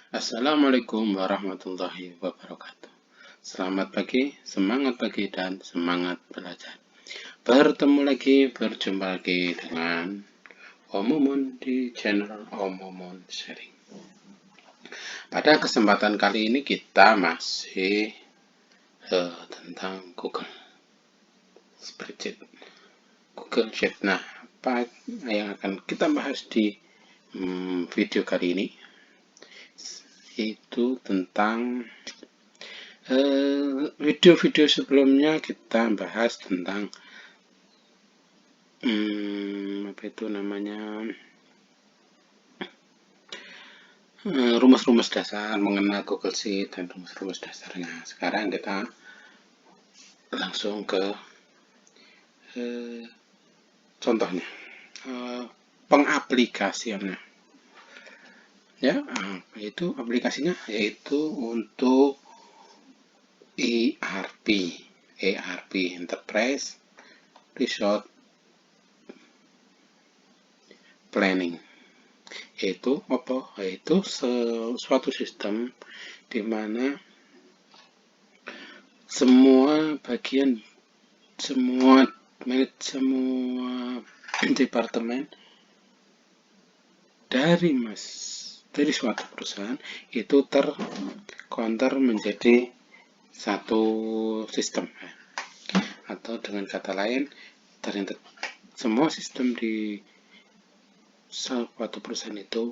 Assalamualaikum warahmatullahi wabarakatuh. Selamat pagi, semangat pagi, dan semangat belajar. Berjumpa lagi dengan Om Mumun di channel Om Mumun Sharing. Pada kesempatan kali ini kita masih tentang Google Spreadsheet, Google Sheet. Nah, apa yang akan kita bahas di video kali ini? Itu tentang video-video sebelumnya kita bahas tentang apa itu namanya, rumus-rumus dasar mengenal Google Sheet dan rumus-rumus dasarnya. Sekarang kita langsung ke contohnya, pengaplikasiannya. Ya, itu aplikasinya yaitu untuk ERP Enterprise Resource Planning. Yaitu apa? Yaitu suatu sistem di mana semua bagian, semua departemen dari suatu perusahaan itu tercounter menjadi satu sistem, atau dengan kata lain semua sistem di suatu perusahaan itu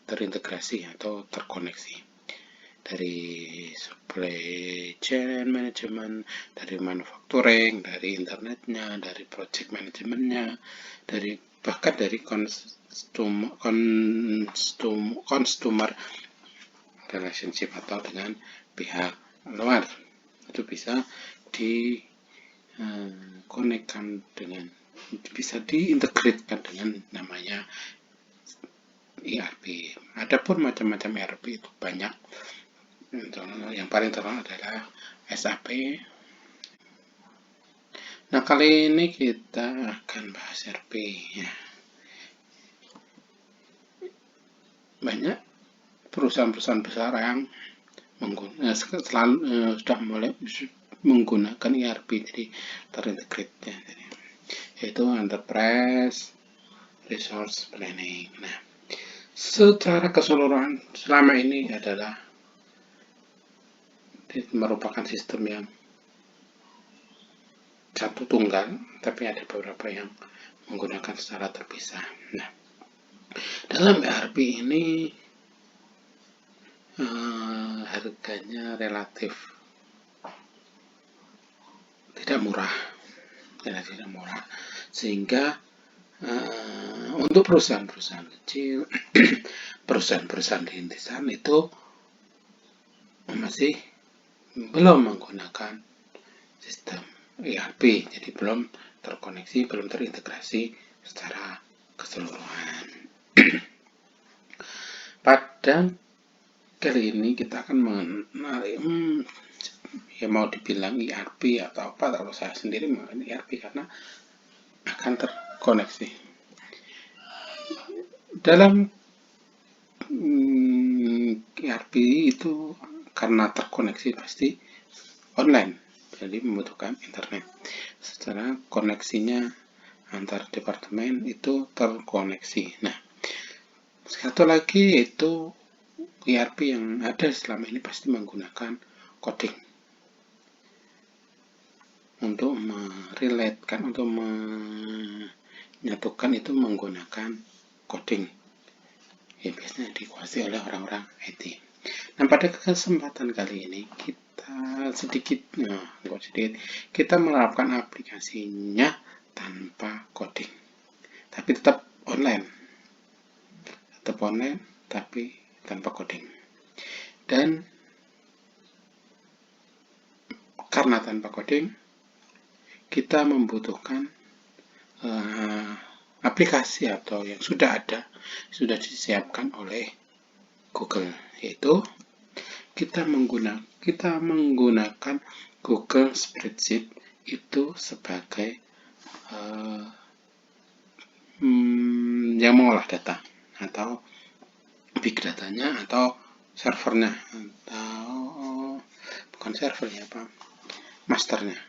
terintegrasi atau terkoneksi, dari supply chain management, dari manufacturing, dari internetnya, dari project manajemennya, bahkan dari consumer relationship atau dengan pihak luar, itu bisa dikonekkan dengan, bisa diintegrasikan dengan namanya ERP. Adapun macam-macam ERP itu banyak. Yang paling terkenal adalah SAP. Nah, kali ini kita akan bahas ERP ya. Banyak perusahaan-perusahaan besar yang sudah mulai menggunakan ERP, jadi terintegrate ya, yaitu Enterprise Resource Planning. Nah, secara keseluruhan selama ini adalah merupakan sistem yang satu tunggal, tapi ada beberapa yang menggunakan secara terpisah. Nah, dalam ERP ini harganya relatif tidak murah, sehingga untuk perusahaan-perusahaan kecil, perusahaan-perusahaan rintisan itu masih belum menggunakan sistem ERP, jadi belum terkoneksi, belum terintegrasi secara keseluruhan. Pada kali ini kita akan mengenal, ya mau dibilang ERP atau apa, kalau saya sendiri mengenai ERP karena akan terkoneksi. Dalam ERP itu karena terkoneksi pasti online, jadi membutuhkan internet. Secara koneksinya antar departemen itu terkoneksi. Nah, satu lagi yaitu ERP yang ada selama ini pasti menggunakan coding untuk merelatekan, untuk menyatukan, itu menggunakan coding ya, biasanya dikuasai oleh orang-orang IT. Nah, pada kesempatan kali ini kita menerapkan aplikasinya tanpa coding, tapi tetap online, tapi tanpa coding. Dan karena tanpa coding, kita membutuhkan aplikasi atau yang sudah disiapkan oleh Google, yaitu kita menggunakan Google Spreadsheet itu sebagai yang mengolah data atau big datanya atau servernya, atau bukan server ya Pak, masternya.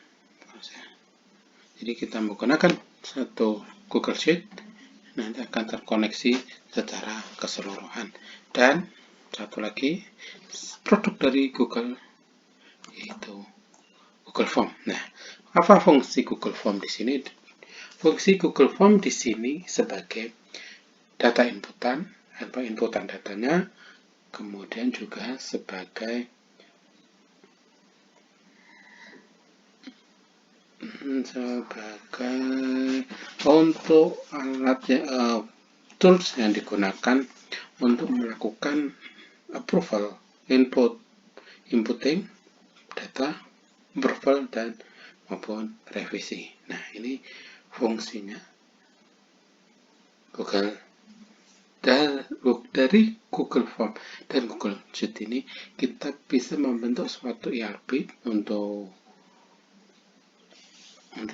Jadi kita menggunakan satu Google Sheet, nanti akan terkoneksi secara keseluruhan. Dan satu lagi produk dari Google, yaitu Google Form. Nah, apa fungsi Google Form di sini? Fungsi Google Form di sini sebagai data inputan atau inputan datanya, kemudian juga sebagai untuk alatnya, tools yang digunakan untuk melakukan approval, inputting data, approval dan maupun revisi. Nah, ini fungsinya Google dari Google Form dan Google Sheet ini kita bisa membentuk suatu ERP untuk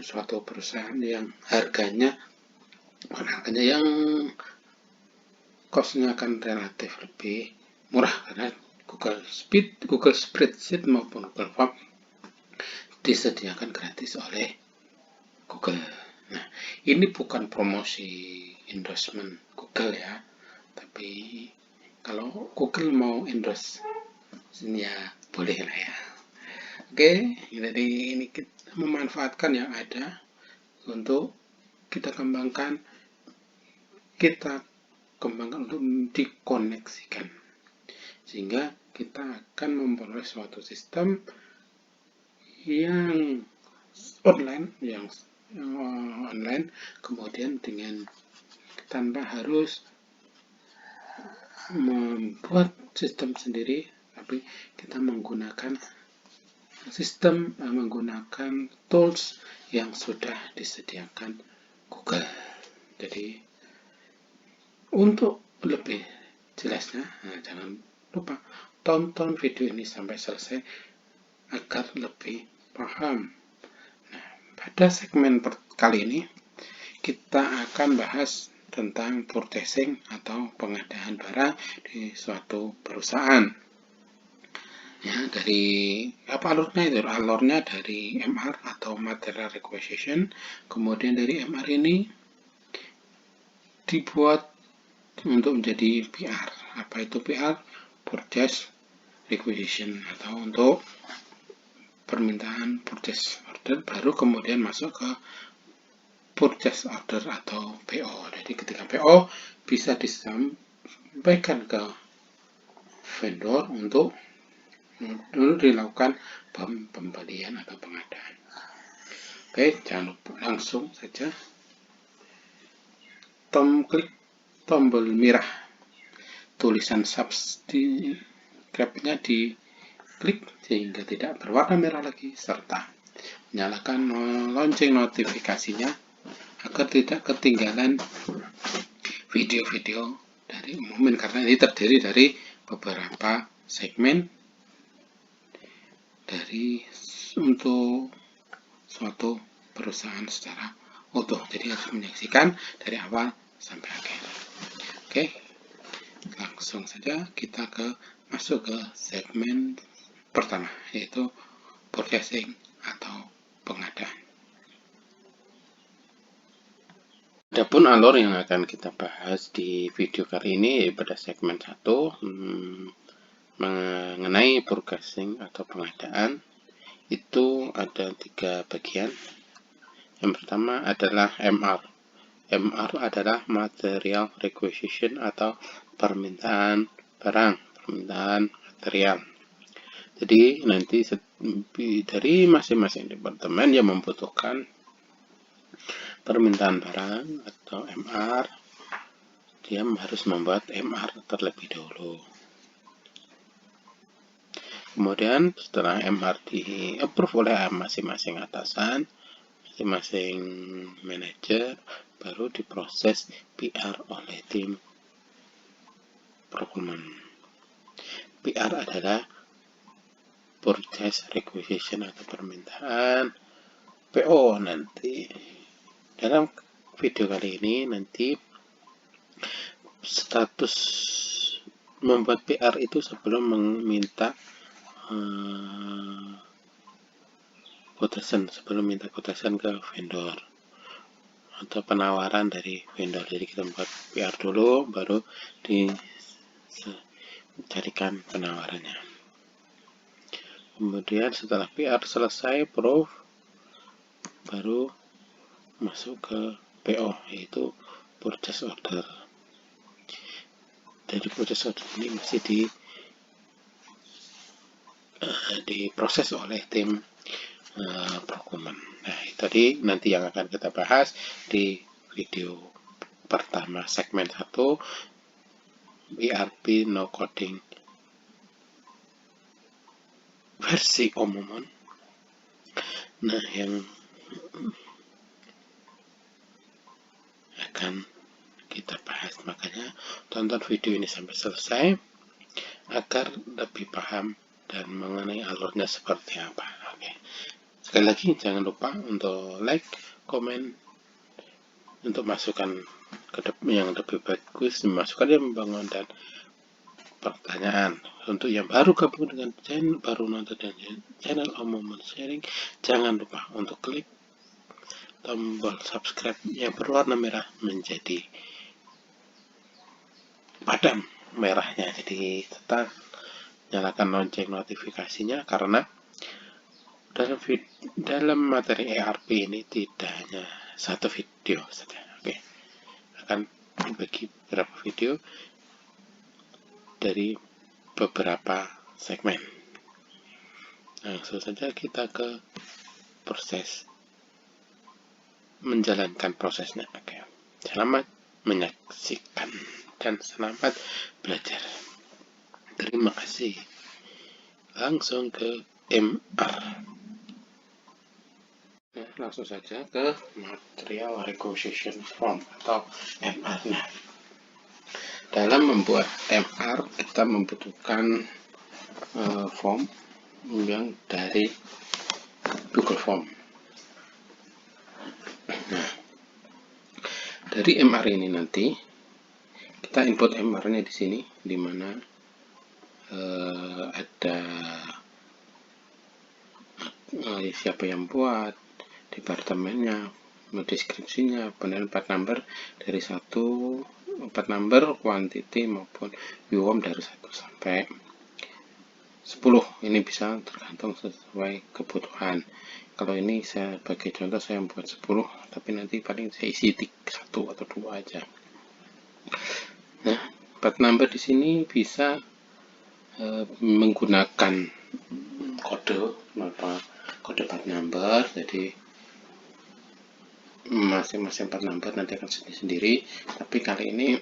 suatu perusahaan yang harganya yang cost-nya akan relatif lebih murah karena Google Spreadsheet maupun Google Form disediakan gratis oleh Google. Nah, ini bukan promosi endorsement Google ya, tapi kalau Google mau endorse ya boleh lah ya. Oke, jadi ini kita memanfaatkan yang ada untuk kita kembangkan untuk dikoneksikan, sehingga kita akan memperoleh suatu sistem yang online, kemudian dengan tanpa harus membuat sistem sendiri, tapi kita menggunakan tools yang sudah disediakan Google. Jadi untuk lebih jelasnya, jangan lupa tonton video ini sampai selesai agar lebih paham. Nah, pada segmen kali ini kita akan bahas tentang purchasing atau pengadaan barang di suatu perusahaan. Ya, dari apa alurnya dari MR atau Material Requisition. Kemudian dari MR ini dibuat untuk menjadi PR. Apa itu PR? Purchase Requisition, atau untuk permintaan purchase order, baru kemudian masuk ke purchase order atau PO. Jadi ketika PO bisa disampaikan ke vendor untuk dilakukan pembelian atau pengadaan. Oke, jangan lupa langsung saja klik tombol merah tulisan subscribe-nya diklik sehingga tidak berwarna merah lagi, serta nyalakan lonceng notifikasinya agar tidak ketinggalan video-video dari Umumin, karena ini terdiri dari beberapa segmen untuk suatu perusahaan secara utuh. Jadi harus menyaksikan dari awal sampai akhir. Oke, langsung saja kita masuk ke segmen pertama, yaitu purchasing atau pengadaan. Adapun alur yang akan kita bahas di video kali ini pada segmen 1 mengenai purchasing atau pengadaan, itu ada 3 bagian. Yang pertama adalah MR. MR adalah Material Requisition atau permintaan barang, permintaan material. Jadi nanti dari masing-masing departemen yang membutuhkan permintaan barang atau MR, dia harus membuat MR terlebih dahulu. Kemudian setelah MR di-approve oleh masing-masing atasan, masing-masing manajer, baru diproses PR oleh tim procurement. PR adalah Purchase Requisition atau permintaan. PO nanti dalam video kali ini nanti status membuat PR itu sebelum meminta sebelum minta quotation ke vendor atau penawaran dari vendor. Jadi kita buat PR dulu, baru dicarikan penawarannya. Kemudian setelah PR selesai, proof, baru masuk ke PO, yaitu purchase order. Dari purchase order ini masih diproses oleh tim procurement. Nah, itu tadi nanti yang akan kita bahas di video pertama segmen 1, ERP no coding versi Omomon. Nah, yang akan kita bahas, makanya tonton video ini sampai selesai agar lebih paham dan mengenai alurnya seperti apa. Oke. Sekali lagi jangan lupa untuk like, komen, untuk masukan yang lebih bagus, masukan yang membangun, dan pertanyaan. Untuk yang baru gabung dengan channel, baru nonton dengan channel Omomon Sharing, jangan lupa untuk klik tombol subscribe yang berwarna merah menjadi padam merahnya. Jadi tetap nyalakan lonceng notifikasinya, karena dalam materi ERP ini tidak hanya satu video saja. Oke, akan dibagi beberapa video dari beberapa segmen. Langsung saja kita ke proses menjalankan prosesnya. Oke, selamat menyaksikan dan selamat belajar. Terima kasih. Langsung ke MR. Langsung saja ke material requisition form atau MR. Nah, dalam membuat MR kita membutuhkan form yang dari Google Form. Nah, dari MR ini nanti kita input MR-nya di sini, di mana ada siapa yang buat, departemennya, deskripsinya, kemudian part number dari part number, quantity maupun UOM dari 1 sampai 10. Ini bisa tergantung sesuai kebutuhan. Kalau ini saya sebagai contoh saya buat 10, tapi nanti paling saya isi 1 atau 2 aja. Nah, part number di sini bisa menggunakan kode part number. Jadi masing-masing part number nanti akan sendiri. Tapi kali ini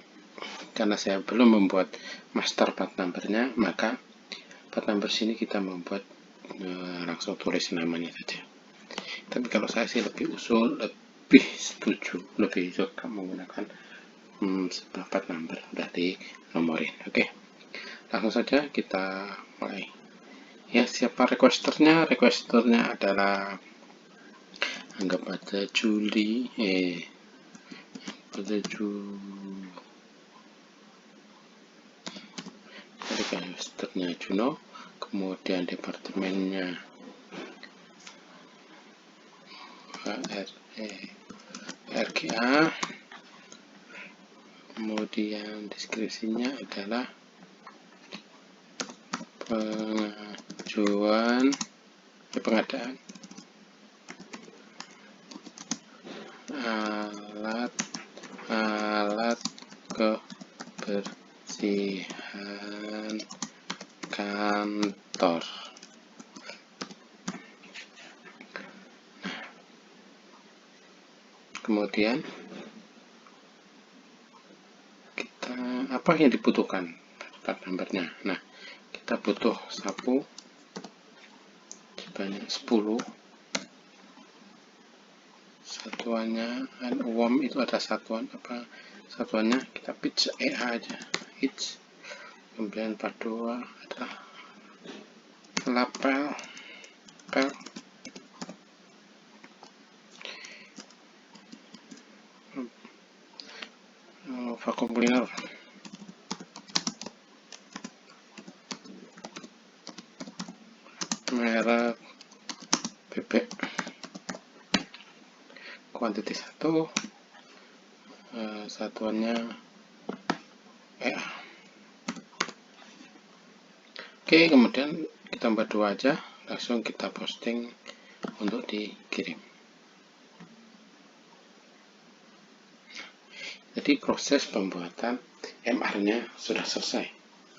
karena saya belum membuat master part numbernya, maka part number sini kita membuat langsung tulis namanya saja. Tapi kalau saya sih lebih suka menggunakan sebuah part number udah dinomorin. Oke, langsung saja kita mulai. Ya, siapa requesternya? Requesternya adalah, anggap aja Juli, requesternya Juno, kemudian departemennya RGA, kemudian deskripsinya adalah pengadaan alat kebersihan kantor. Kemudian kita apa yang dibutuhkan part numbernya. Nah, kita butuh sapu sebanyak 10. Satuannya UOM itu ada satuan apa? Satuannya kita pitch EA aja, each. Kemudian part 2 adalah lapel, vacuum cleaner, bebek kuantiti 1, satuannya EA. Oke, kemudian kita buat 2 aja, langsung kita posting untuk dikirim. Jadi proses pembuatan MR-nya sudah selesai.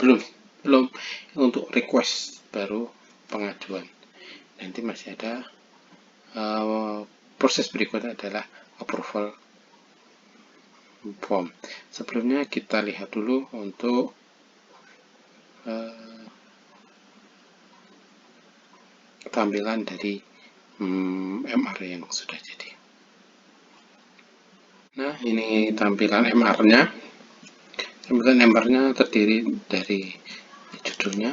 Belum untuk request, baru pengajuan. Nanti masih ada proses berikutnya adalah approval form. Sebelumnya kita lihat dulu untuk tampilan dari MR yang sudah jadi. Nah, ini tampilan MR-nya. Tampilan MR-nya terdiri dari judulnya,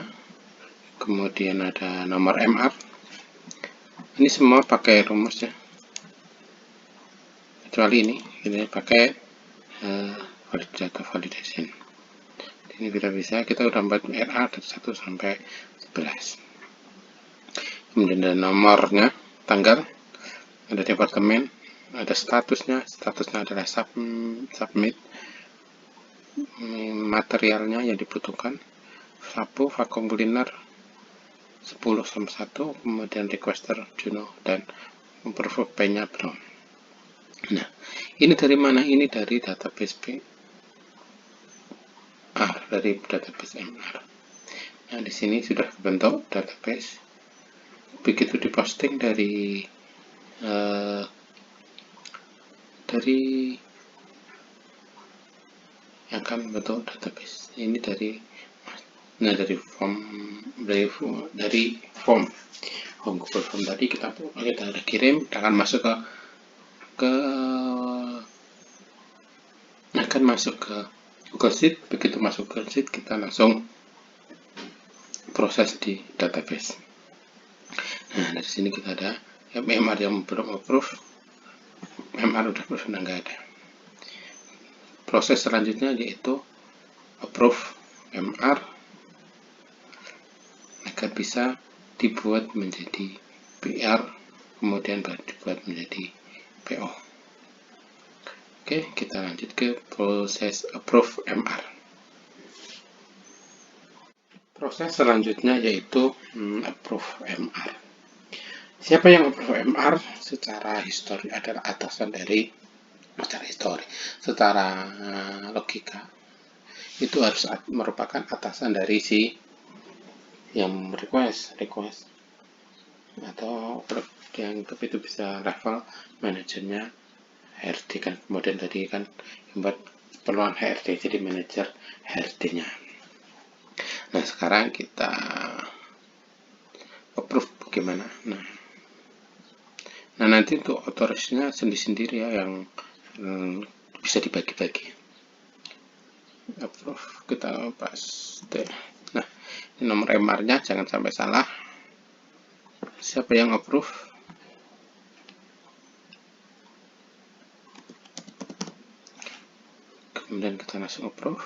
kemudian ada nomor MR. Ini semua pakai rumus ya, kecuali ini pakai data validation. Ini bisa kita udah buat RA dari 1 sampai 11. Kemudian ada nomornya, tanggal, ada departemen, ada statusnya adalah submit, materialnya yang dibutuhkan, vakum kuliner 10 sama 1, kemudian requester Juno, dan approve pay-nya belum. Nah, ini dari mana? Ini dari database PR, dari database MR. Nah, di sini sudah terbentuk database. Begitu diposting dari yang akan membentuk database. Ini dari form Google Form tadi kita udah kirim, akan masuk ke Google Sheet. Begitu masuk ke Google Sheet, kita langsung proses di database. Nah, dari sini kita ada MR yang belum approve, MR udah approve, nggak ada. Proses selanjutnya yaitu approve MR agar bisa dibuat menjadi PR, kemudian dibuat menjadi PO. Oke, kita lanjut ke proses approve MR. Proses selanjutnya yaitu approve MR. Siapa yang approve MR? Secara histori adalah atasan dari, secara logika itu harus merupakan atasan dari si yang request, atau yang itu bisa level manajernya HRD kan. Kemudian tadi kan buat perluan HRD, jadi manajer HRD-nya. Nah, sekarang kita approve bagaimana. Nah nanti untuk otorisnya sendiri-sendiri ya, yang bisa dibagi-bagi. Approve, kita paste. Nah, ini nomor MR-nya jangan sampai salah. Siapa yang approve? Kemudian kita langsung approve,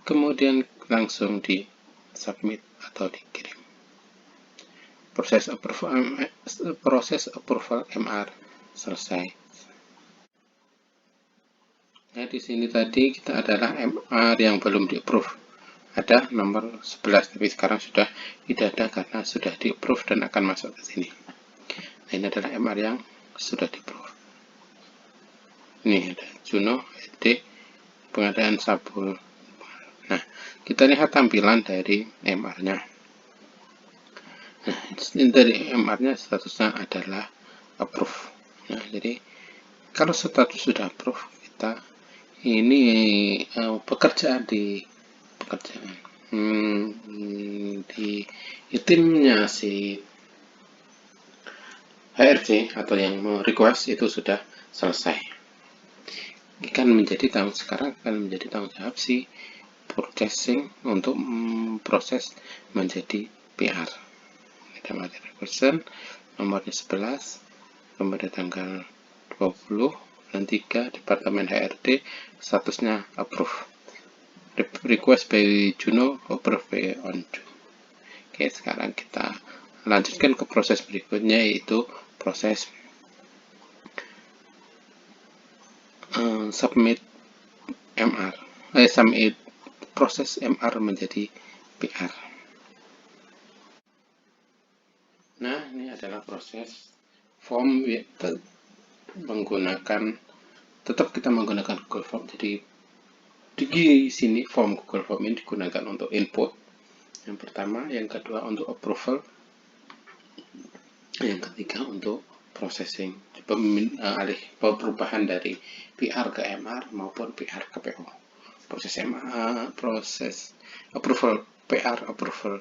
kemudian langsung di submit atau dikirim. Proses approval MR selesai. Nah, di sini tadi kita adalah MR yang belum di approve, ada nomor 11, tapi sekarang sudah tidak ada karena sudah di approve dan akan masuk ke sini. Nah, ini adalah MR yang sudah di approve. Ini ada Juno, ED, pengadaan sabun. Nah, kita lihat tampilan dari MR-nya. Nah, dari MR-nya statusnya adalah approve. Nah, jadi kalau status sudah approve, kita ini pekerjaan di timnya si HRD atau yang mau request itu sudah selesai. Sekarang akan menjadi tanggung jawab si purchasing untuk proses menjadi PR. Ada materi question, nomornya 11, kemudian tanggal 20 dan 3, departemen HRD, statusnya approve. Request by Juno, approve by Onju. Oke, sekarang kita lanjutkan ke proses berikutnya, yaitu proses submit MR, submit proses MR menjadi PR. Nah, ini adalah proses form menggunakan, tetap kita menggunakan Google Form. Jadi di sini form Google Form ini digunakan untuk input yang pertama, yang kedua untuk approval, yang ketiga untuk processing, perubahan dari PR ke MR maupun PR ke PO. Proses MR, proses approval PR, approval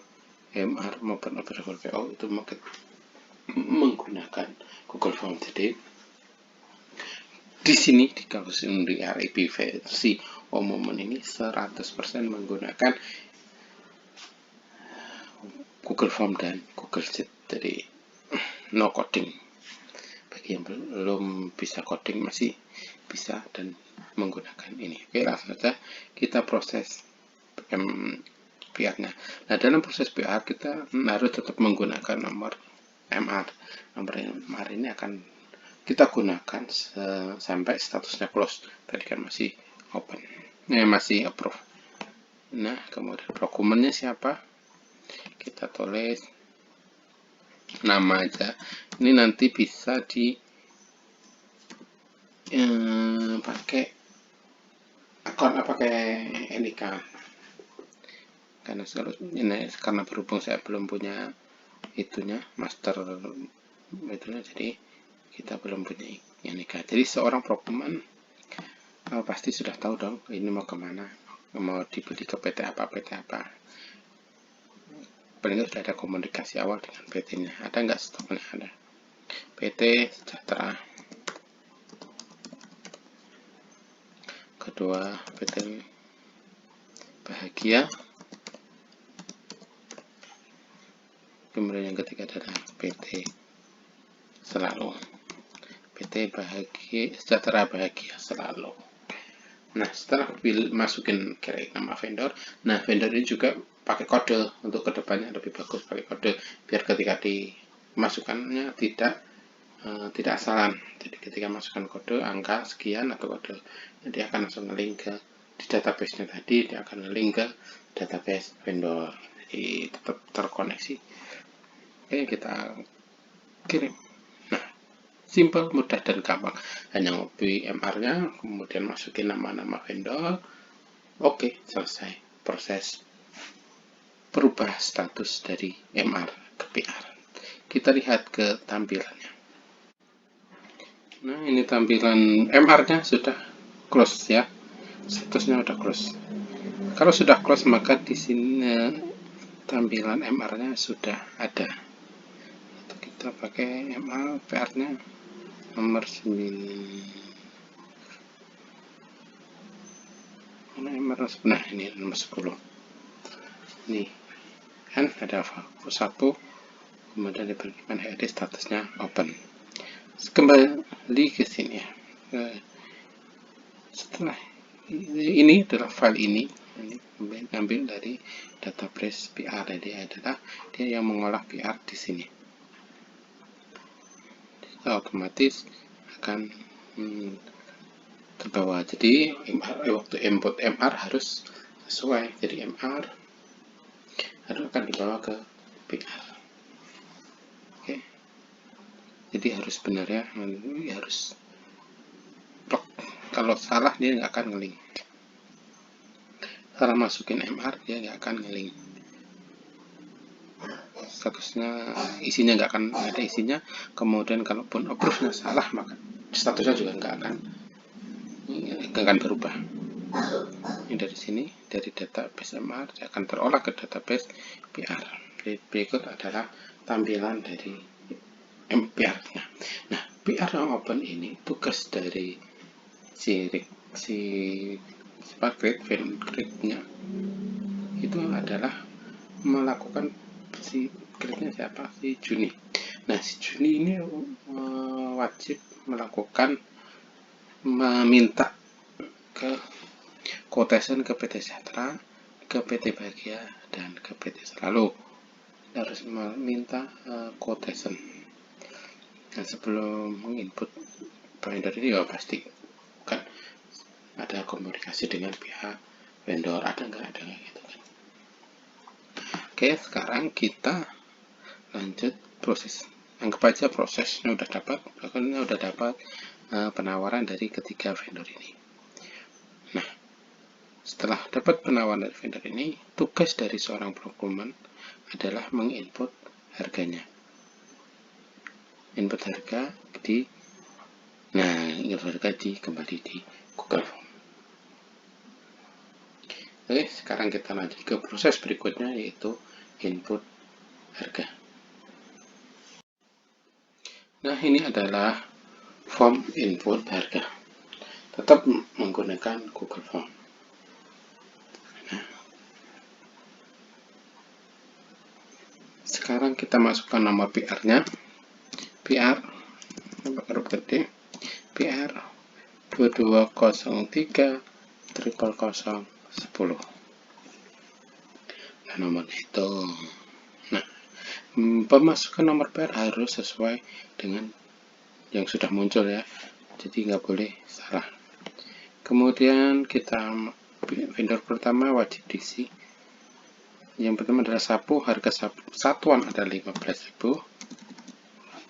MR maupun approval PO itu menggunakan Google Form. Jadi di sini kalau di RIP versi Omomon ini 100% menggunakan Google Form dan Google Sheet. Jadi no coding. Bagi yang belum bisa coding masih bisa dan menggunakan ini. Oke, langsung saja kita proses PR-nya. Nah, dalam proses PR kita harus tetap menggunakan nomor MR. Nomor MR ini akan kita gunakan sampai statusnya close. Tadi kan masih open, masih approve. Nah, kemudian dokumennya siapa? Kita tulis nama aja. Ini nanti bisa di pakai akun, pakai NIK. Karena berhubung saya belum punya itunya, master itunya, jadi kita belum punya NIK. Jadi seorang programmer pasti sudah tahu dong ini mau kemana, mau dibeli ke PT apa, paling sudah ada komunikasi awal dengan PT-nya. Ada nggak stoknya? Ada. PT Sejahtera, kedua PT Bahagia, kemudian yang ketiga adalah PT Selalu. PT Bahagia, Sejahtera Bahagia Selalu. Nah, setelah masukin nama vendor, nah vendor ini juga pakai kode untuk kedepannya lebih bagus, pakai kode biar ketika dimasukkannya tidak salah. Jadi ketika masukkan kode angka sekian atau kode, dia akan langsung nge-link ke di database-nya tadi, dia akan nge-link ke database vendor. Jadi tetap terkoneksi. Oke, kita kirim. Nah, simple, mudah dan gampang. Hanya ngopi MR-nya, kemudian masukin nama-nama vendor. Oke, selesai proses berubah status dari MR ke PR. Kita lihat ke tampilannya. Nah, ini tampilan MR-nya sudah close ya. Statusnya sudah close. Kalau sudah close, maka di sini tampilan MR-nya sudah ada. Kita pakai MR PR-nya nomor 9. Nah, ini nomor 10. Ini kan ada satu, kemudian diberikan HID, statusnya open. Kembali ke sini ya. Setelah ini adalah file ini ambil dari database PR. Jadi adalah dia yang mengolah PR di sini. Kita otomatis akan terbawa. Jadi waktu input MR harus sesuai. Jadi MR harus akan dibawa ke PR. Oke. Jadi harus benar ya, harus blok. Kalau salah dia nggak akan nge-link. Salah masukin MR dia nggak akan nge-link. Statusnya isinya nggak akan ada isinya. Kemudian kalaupun approve-nya salah, maka statusnya juga nggak akan berubah. Ini dari sini, dari database MR dia akan terolah ke database PR. Berikut adalah tampilan dari PR-nya. Nah, PR yang open ini tugas dari grid-nya itu adalah melakukan si grid-nya siapa? Si Juni. Nah, si Juni ini wajib melakukan meminta ke quotation ke PT Sejahtera, ke PT Bahagia, dan ke PT Selalu. harus meminta quotation. Nah, sebelum menginput vendor ini ya pasti kan ada komunikasi dengan pihak vendor, ada nggak gitu kan. Oke, sekarang kita lanjut proses. Anggap aja prosesnya udah dapat, akhirnya udah dapat penawaran dari ketiga vendor ini. Nah, setelah dapat penawaran dari vendor ini, tugas dari seorang procurement adalah menginput harganya. Input harga di kembali di Google Form. Oke, sekarang kita lanjut ke proses berikutnya, yaitu input harga. Nah, ini adalah form input harga. Tetap menggunakan Google Form. Nah, sekarang kita masukkan nomor PR-nya. PR huruf gede, PR 2203 000 10. Nah, nomor itu. Nah, pemasukan nomor PR harus sesuai dengan yang sudah muncul ya, jadi nggak boleh salah. Kemudian kita vendor pertama wajib diisi. Yang pertama adalah sapu, harga satuan ada 15.000.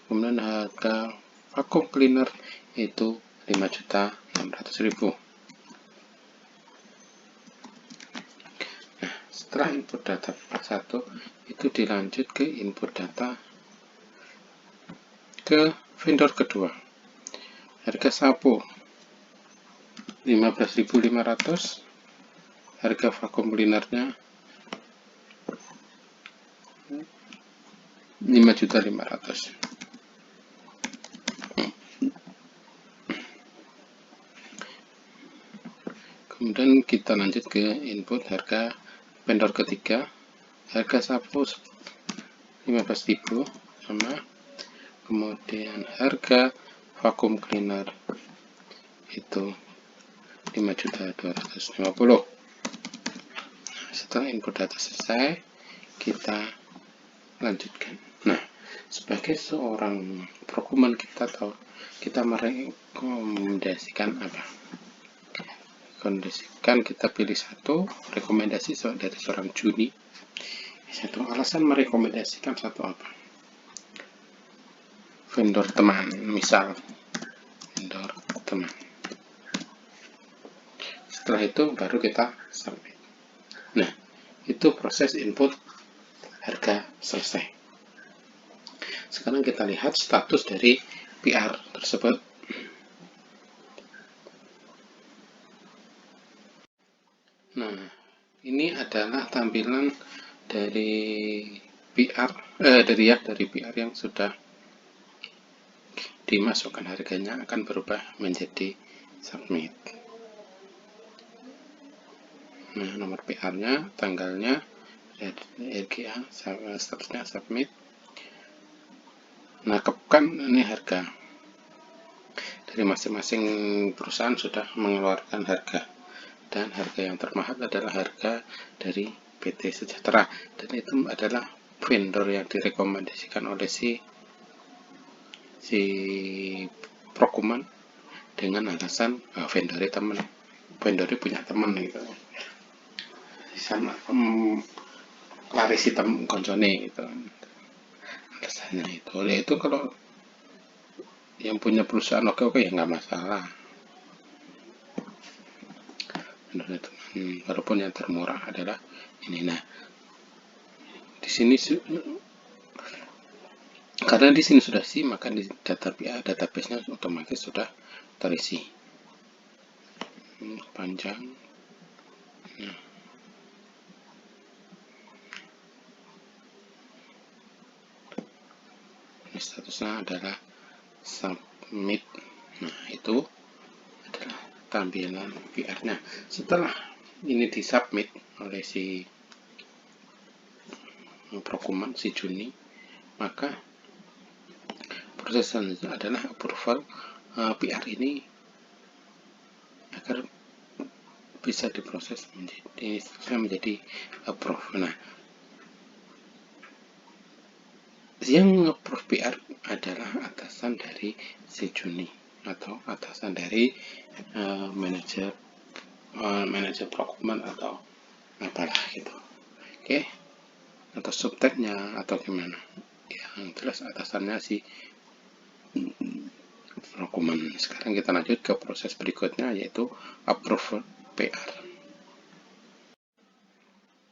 Kemudian harga vacuum cleaner itu 5.600.000. Nah, setelah input data part 1 itu dilanjut ke input data ke vendor kedua. Harga sapu 15.500, harga vacuum cleanernya 5.500.000. Kemudian kita lanjut ke input harga vendor ketiga. Harga sapu 15.000 sama, kemudian harga vacuum cleaner itu 5.250.000. Setelah input data selesai, kita lanjutkan. Nah, sebagai seorang procurement kita merekomendasikan apa? Kita pilih satu rekomendasi dari seorang Juni. Satu alasan merekomendasikan satu apa? Vendor teman, misal vendor teman. Setelah itu baru kita submit. Nah, itu proses input harga selesai. Sekarang kita lihat status dari PR tersebut. Nah, ini adalah tampilan dari PR dari PR yang sudah dimasukkan, harganya akan berubah menjadi submit. Nah, nomor PR-nya, tanggalnya, RGA, statusnya submit. Nah, ini harga dari masing-masing perusahaan sudah mengeluarkan harga, dan harga yang termahal adalah harga dari PT Sejahtera, dan itu adalah vendor yang direkomendasikan oleh si procurement dengan alasan vendornya punya teman gitu, sama larisi koncone gitu alasannya itu. Oleh itu kalau yang punya perusahaan oke ya nggak masalah, walaupun yang termurah adalah ini. Nah, di sini karena di sini sudah sih, maka di database-nya otomatis sudah terisi panjang. Nah, ini statusnya adalah submit. Nah, itu adalah tampilan PR-nya. Setelah ini disubmit oleh si procurement si Juni, maka proses selanjutnya adalah approval PR ini agar bisa diproses menjadi approve. Nah, Yang nge-approve PR adalah atasan dari si Juni atau atasan dari manajer procurement atau apalah gitu. Oke, atau subteknya atau gimana, yang jelas atasannya si procurement. Sekarang kita lanjut ke proses berikutnya, yaitu approve PR.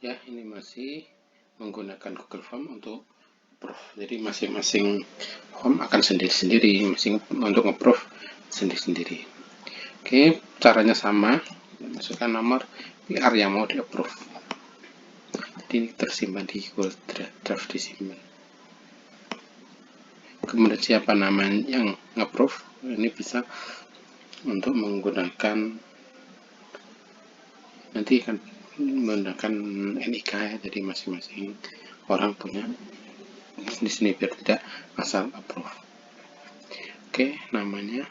Ya, ini masih menggunakan Google Form untuk approve. Jadi masing-masing form akan sendiri-sendiri, masing untuk approve sendiri-sendiri. Oke, caranya sama. Masukkan nomor PR yang mau di approve. Jadi ini tersimpan di Google Drive, disimpan. Kemudian siapa nama yang approve, ini bisa untuk menggunakan, nanti akan menggunakan NIK ya, jadi masing-masing orang punya di sini biar tidak asal approve. Oke, namanya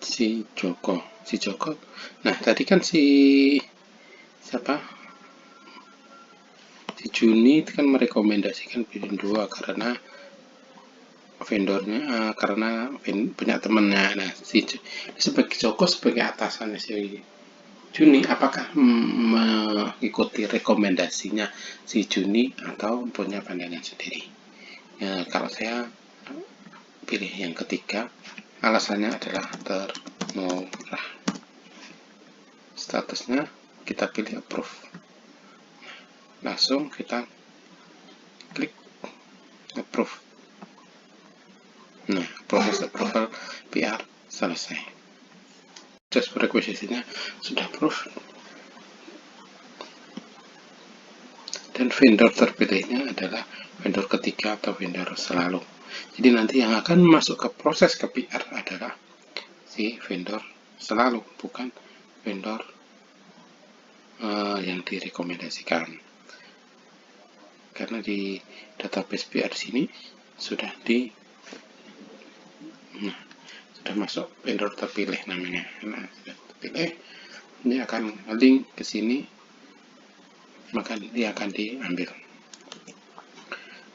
si Joko. Nah, tadi kan si siapa? Si Juni itu kan merekomendasikan Pilin 2 karena vendornya, karena punya temennya. Nah, si sebagai Joko sebagai atasannya si Juni, apakah mengikuti rekomendasinya si Juni atau punya pandangan sendiri? Ya, kalau saya pilih yang ketiga, alasannya adalah termurah. Statusnya kita pilih approve. Langsung kita klik approve. Nah, proses approval PR selesai. Proses requisitionnya sudah approve. Dan vendor terpilihnya adalah vendor ketiga atau vendor selalu. Jadi nanti yang akan masuk ke proses ke PR adalah si vendor selalu, bukan vendor yang direkomendasikan. Karena di database PR sini sudah sudah masuk vendor terpilih namanya. Nah, sudah terpilih, ini akan link ke sini, maka dia akan diambil.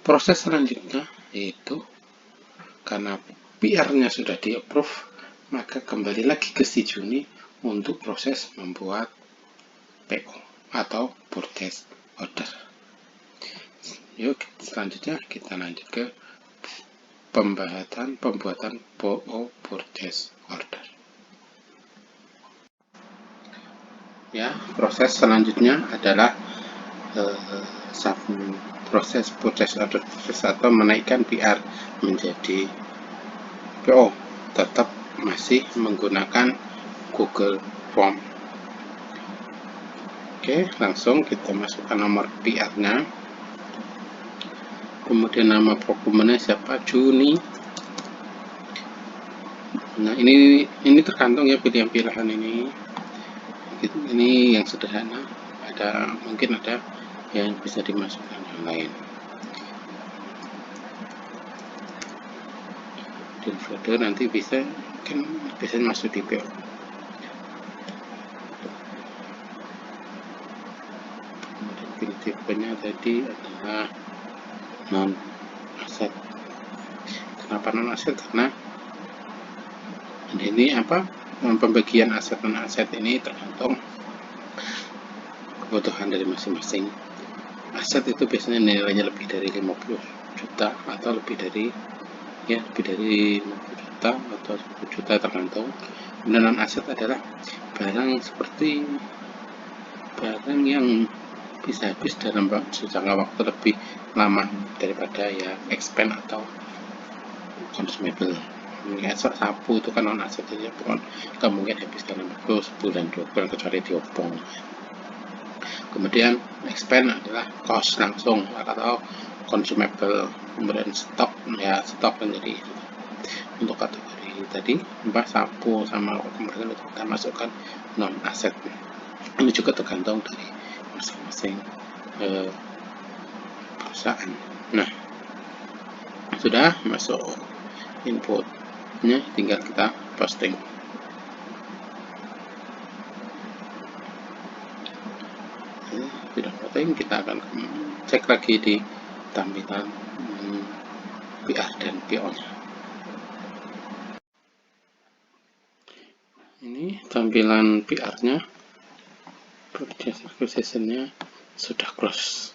Proses selanjutnya yaitu karena PR-nya sudah di-approve, maka kembali lagi ke si Juni untuk proses membuat PO atau purchase order. Yuk, selanjutnya kita lanjut ke pembuatan PO purchase order. Ya, proses selanjutnya adalah proses purchase order atau menaikkan PR menjadi PO, tetap masih menggunakan Google Form. Oke, langsung kita masukkan nomor PR-nya, kemudian nama procurement-nya siapa, Juni. Nah, ini tergantung ya pilihan-pilihan ini yang sederhana, mungkin ada yang bisa dimasukkan yang lain. Di folder nanti biasanya masuk di PO. Kemudian pilih tipenya tadi adalah non aset. Kenapa non aset? Karena ini pembagian aset non aset ini tergantung kebutuhan dari masing-masing. Aset itu biasanya nilainya lebih dari 50 juta atau lebih dari 50 juta atau 10 juta tergantung. Dan non aset adalah barang seperti barang yang bisa habis dalam jangka waktu lebih lama daripada ya expand atau consumable. Ya, sapu itu kan non aset, jadi nggak mungkin habis dalam waktu sebulan 2 bulan kecuali diopong. Kemudian expand adalah cost langsung atau consumable. Kemudian stok menjadi untuk kategori tadi sapu sama kemudian kita masukkan non aset. Ini juga tergantung dari masing-masing perusahaan. Nah, sudah masuk inputnya, tinggal kita posting. Sudah setting, kita akan cek lagi di tampilan PR dan PO nya. Ini tampilan PR nya, purchase acquisition nya sudah close.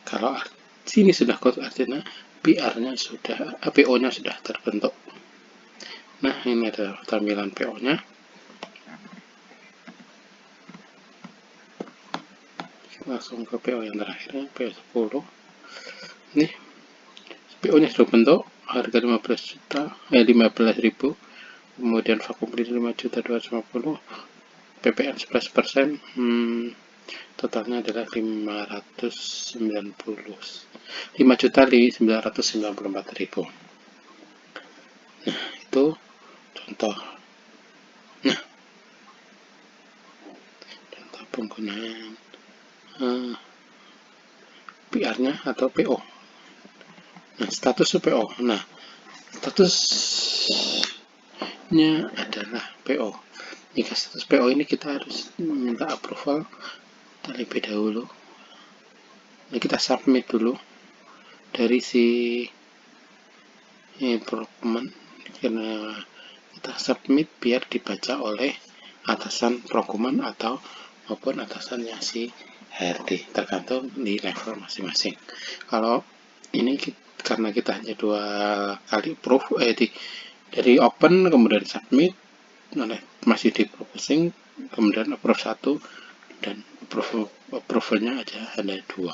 Kalau sini sudah close, artinya PR nya sudah, PO nya sudah terbentuk. Nah, ini adalah tampilan PO nya. Langsung ke PO yang terakhir, PO 10. Nih, PO nya sudah bentuk, harga 15.000, kemudian vakum beli 5.250, PPN 11%, totalnya adalah 5.994.000. Nah, itu contoh. Nah, contoh penggunaan PR-nya atau PO. Nah, status PO. Nah, statusnya adalah PO. Jika status PO ini kita harus minta approval terlebih dahulu. Nah, kita submit dulu dari si dokumen, karena kita submit biar dibaca oleh atasan prokumen atau maupun atasannya si HRD, tergantung di level masing-masing. Kalau ini karena kita hanya 2 kali approve, dari open kemudian submit, masih di processing, kemudian approve 1 dan approvalnya aja hanya 2.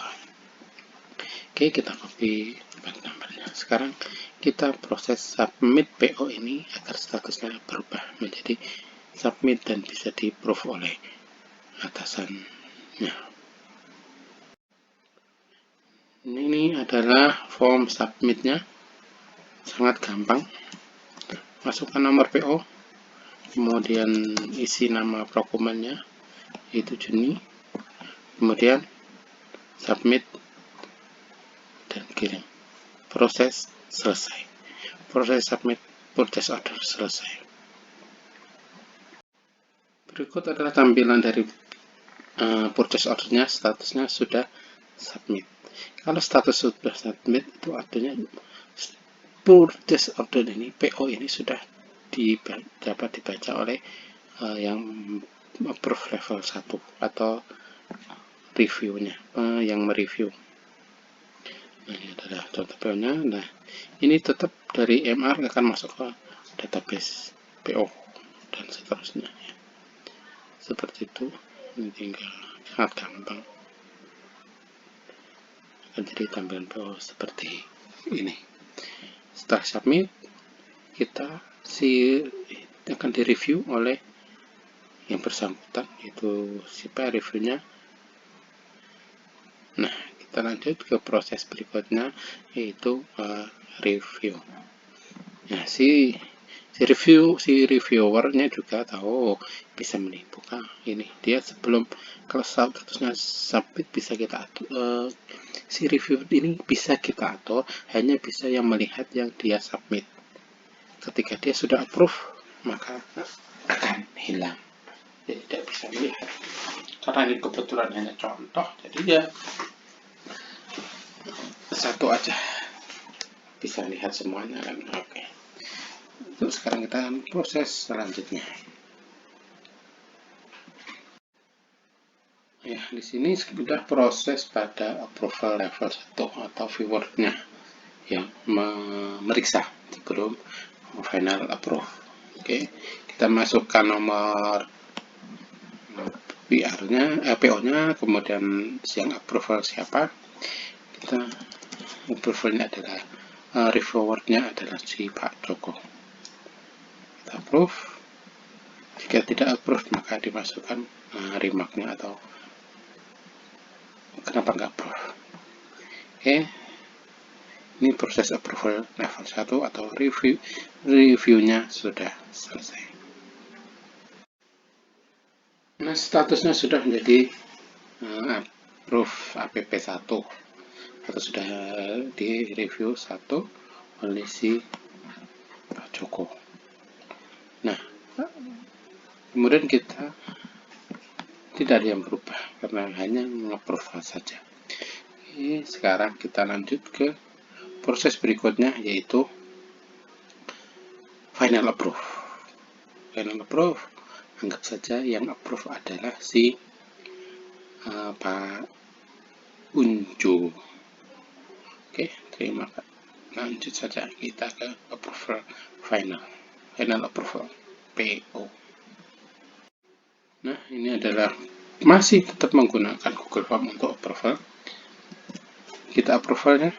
Oke, kita copy back numbernya. Sekarang kita proses submit PO ini agar statusnya berubah menjadi submit dan bisa di approve oleh atasannya. Ini adalah form submitnya, sangat gampang. Masukkan nomor PO, kemudian isi nama prokumennya, itu Juni, kemudian submit dan kirim. Proses selesai. Proses submit purchase order selesai. Berikut adalah tampilan dari purchase ordernya, statusnya sudah submit. Kalau status sudah submit, itu artinya purchase order ini, PO ini sudah dapat dibaca oleh yang approve level 1 atau reviewnya, yang mereview. Nah, ini adalah contoh PO-nya. Nah, ini tetap dari MR akan masuk ke database PO dan seterusnya. Seperti itu. Ini tinggal sangat gampang. Akan jadi tampilan PO seperti ini. Setelah submit, kita akan direview oleh yang bersangkutan, yaitu si reviewnya. Nah, kita lanjut ke proses berikutnya, yaitu review. Nah, si reviewernya juga tahu bisa menimbulkan ini. Dia sebelum, kalau statusnya submit, bisa kita atur, si review ini bisa kita atur, hanya bisa yang melihat yang dia submit. Ketika dia sudah approve, maka akan hilang, jadi tidak bisa melihat. Karena ini kebetulan hanya contoh, jadi ya satu aja bisa lihat semuanya kan. Oke. Terus sekarang kita proses selanjutnya. Ya, di sini sudah proses pada approval level 1 atau viewernya yang memeriksa sebelum final approve. Oke, kita masukkan nomor PR-nya, PO-nya, kemudian yang approval siapa. Kita approval-nya adalah reviewer-nya adalah si Pak Joko. Kita approve. Jika tidak approve, maka dimasukkan remark-nya atau kenapa nggak approve. Oke, ini proses approval level 1 atau review-nya sudah selesai. Nah, statusnya sudah menjadi approve APP1 atau sudah di review 1 oleh si Pak Joko. Nah, kemudian kita tidak ada yang berubah karena hanya nge-approve saja. Oke, sekarang kita lanjut ke proses berikutnya, yaitu final approve. Final approve, anggap saja yang approve adalah si Pak Uncu. Oke, terima kasih. Lanjut saja kita ke approval final approval PO. Nah, ini adalah masih tetap menggunakan Google Form untuk approval. Kita approvalnya.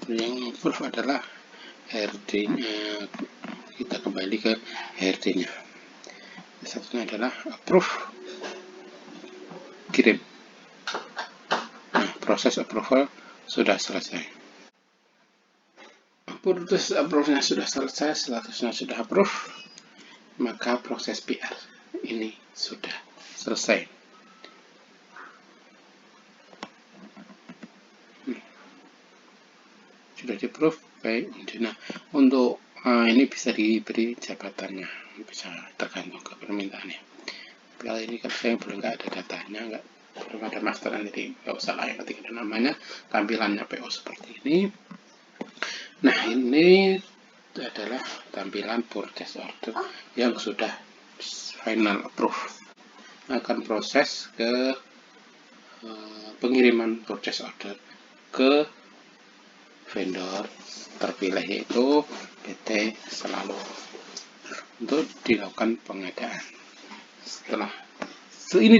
Yang approve adalah HRD-nya. Kita kembali ke HRD-nya. Satunya adalah approve, kirim. Nah, proses approval sudah selesai. Proses approve-nya sudah selesai, statusnya sudah approve, maka proses PR ini sudah selesai. Sudah di-approve, baik. Nah, untuk ini bisa diberi jabatannya, bisa tergantung ke permintaannya. Kalau ini kan saya belum nggak ada datanya, belum ada masteran, jadi nggak usah lah yang ketik namanya, tampilannya PO seperti ini. Nah, ini adalah tampilan purchase order yang sudah final approve. Akan proses ke pengiriman purchase order ke vendor terpilih, yaitu PT Selalu, untuk dilakukan pengadaan. Setelah ini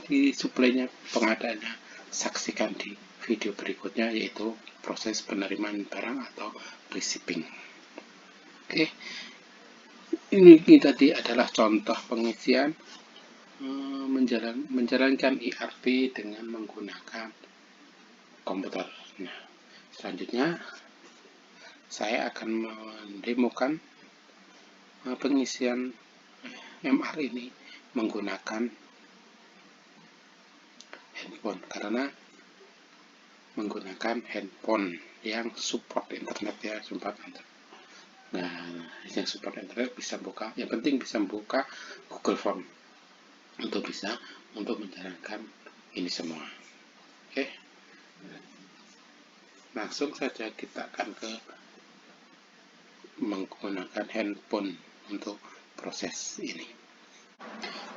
di suplainya pengadaannya, saksikan di video berikutnya, yaitu proses penerimaan barang atau receiving. Oke, ini tadi adalah contoh pengisian menjalankan ERP dengan menggunakan komputer. Nah, selanjutnya saya akan mendemokan pengisian MR ini menggunakan handphone, karena menggunakan handphone yang support internet, ya, support internet. Nah, yang support internet bisa buka, yang penting bisa buka Google Form untuk menjalankan ini semua. Oke, langsung saja kita akan ke menggunakan handphone untuk proses ini.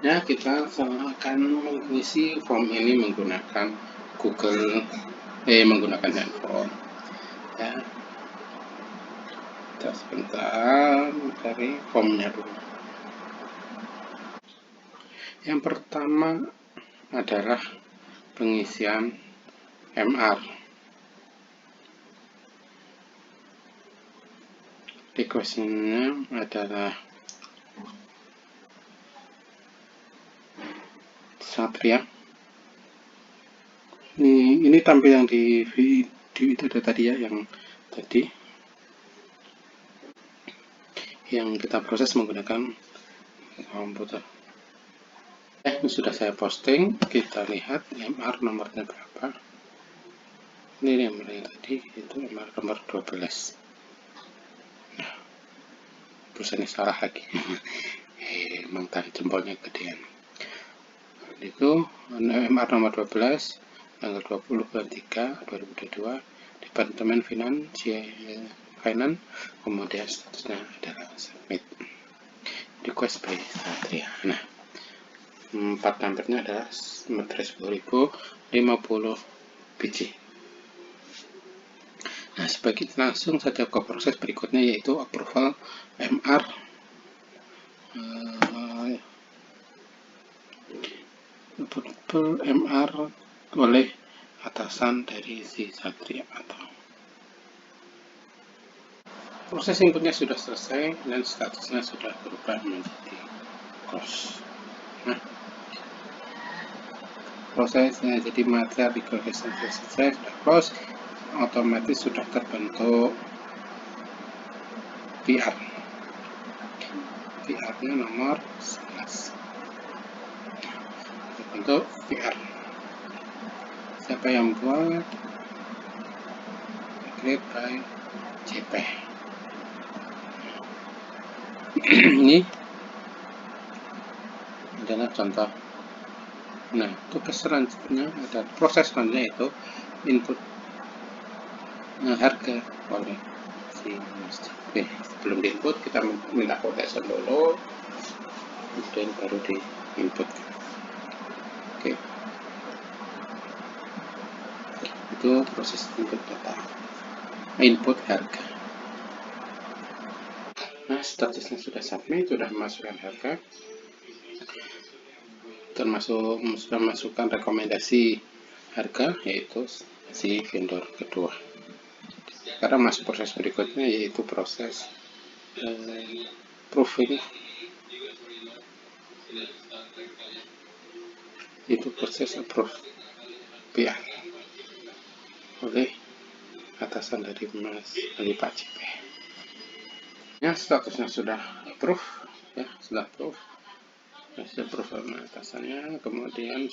Nah, kita akan mengisi form ini menggunakan menggunakan handphone. Ya, kita sebentar cari formnya dulu. Yang pertama adalah pengisian MR. Request-nya adalah Satria. Ini tampilan di video itu ada tadi, ya, yang tadi yang kita proses menggunakan komputer. Ini sudah saya posting, kita lihat MR nomornya berapa. Ini nomor yang tadi, itu MR nomor 12. Nah, tulisannya salah lagi. Emang tadi jempolnya gedean. Itu MR nomor 12, tanggal 20 bulan 3 2022, Departemen Finance, kemudian statusnya adalah submit, request by Satria. Nah, 4 numbernya adalah materai 10.050 biji. Nah, sebagai langsung saja ke proses berikutnya, yaitu approval MR. MR oleh atasan dari si Satria atau proses inputnya sudah selesai dan statusnya sudah berubah menjadi close. Nah, prosesnya jadi material recognition selesai, sudah close, otomatis sudah terbentuk PR. PR-nya nomor 11. Terbentuk PR. Siapa yang buat? Create by JP. Ini adalah contoh. Nah, tugas selanjutnya ada proses selanjutnya itu input harga oleh si Mas. Oke, sebelum diinput kita minta quotation dulu, kemudian baru diinput. Oke, itu proses input data, input harga. Nah, statusnya sudah submit, sudah memasukkan harga, termasuk sudah masukkan rekomendasi harga, yaitu si vendor kedua. Sekarang masuk proses berikutnya, yaitu proses proofing. Itu proses approve PR oleh atasan dari Mas Ali Pak CP. Ya, statusnya sudah approve, ya sudah approve, sudah approve sama atasannya. Kemudian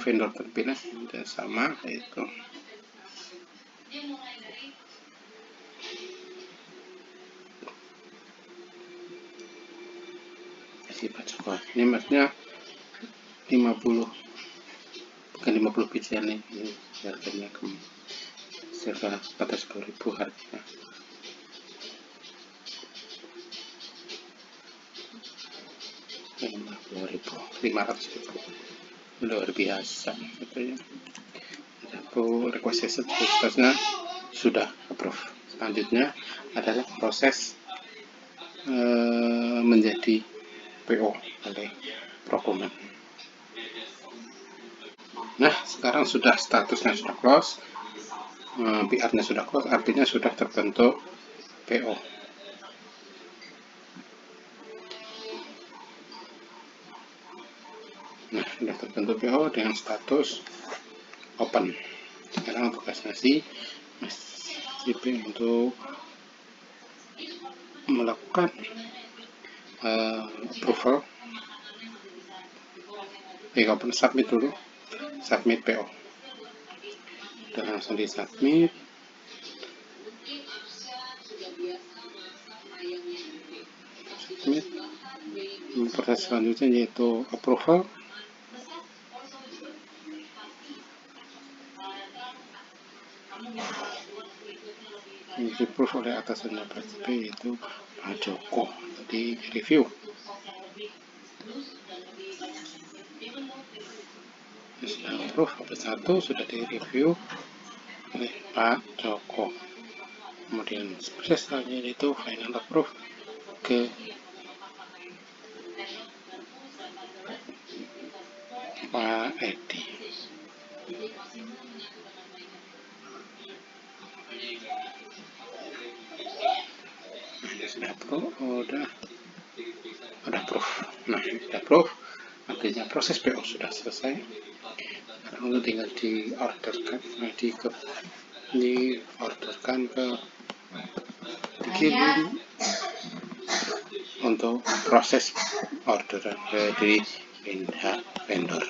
vendor terpilih dan sama, yaitu si Pak Joko. Ini maksudnya 50, bukan 50 bijian nih, ini harganya sekitar 14.000 harganya. Rp500.000 luar biasa gitu ya. Aku request statusnya sudah approve. Selanjutnya adalah proses menjadi PO oleh Prokumen. Nah, sekarang sudah statusnya sudah close, PR-nya sudah close, artinya sudah terbentuk PO. Nah, sudah terbentuk PO dengan status open. Sekarang tugasnya si Mas CP untuk melakukan approval. Open submit dulu, submit PO. Dan langsung di submit. Proses selanjutnya yaitu approval. Ini di-approve oleh atasannya Pak CP, yaitu Pak Joko. Tadi review. Sudah approve, satu sudah di-review oleh Pak Joko. Kemudian proses selanjutnya itu final approve ke Pak Edi. Nah, sudah approve, udah approve. Nah, sudah approve, artinya proses PO sudah selesai. Sekarang tinggal diorderkan, diorderkan ke dikirim untuk proses orderan dari pihak vendor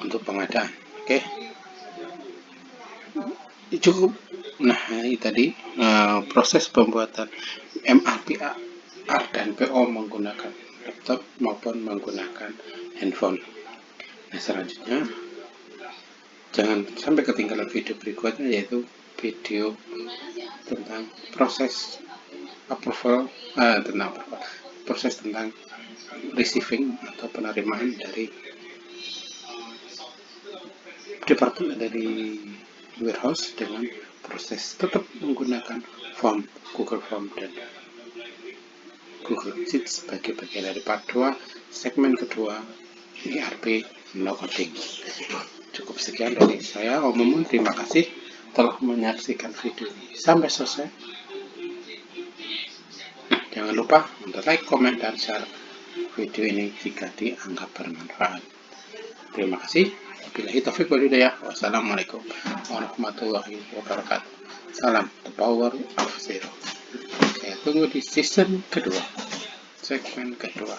untuk pengadaan. Oke, cukup. Nah, ini tadi proses pembuatan MAPR dan PO menggunakan laptop maupun menggunakan handphone. Nah, selanjutnya jangan sampai ketinggalan video berikutnya, yaitu video tentang proses approval, tentang proses tentang receiving atau penerimaan dari departemen dari warehouse dengan proses tetap menggunakan form Google Form dan Google Sheets sebagai bagian dari part 2 segmen kedua ERP no coding. Cukup sekian dari saya, Om Mumun. Terima kasih telah menyaksikan video ini sampai selesai. Jangan lupa untuk like, komen, dan share video ini jika dianggap bermanfaat. Terima kasih. Wabillahi taufiq wal hidayah. Wassalamualaikum warahmatullahi wabarakatuh. Salam the power of zero. Saya tunggu di season kedua, segmen kedua.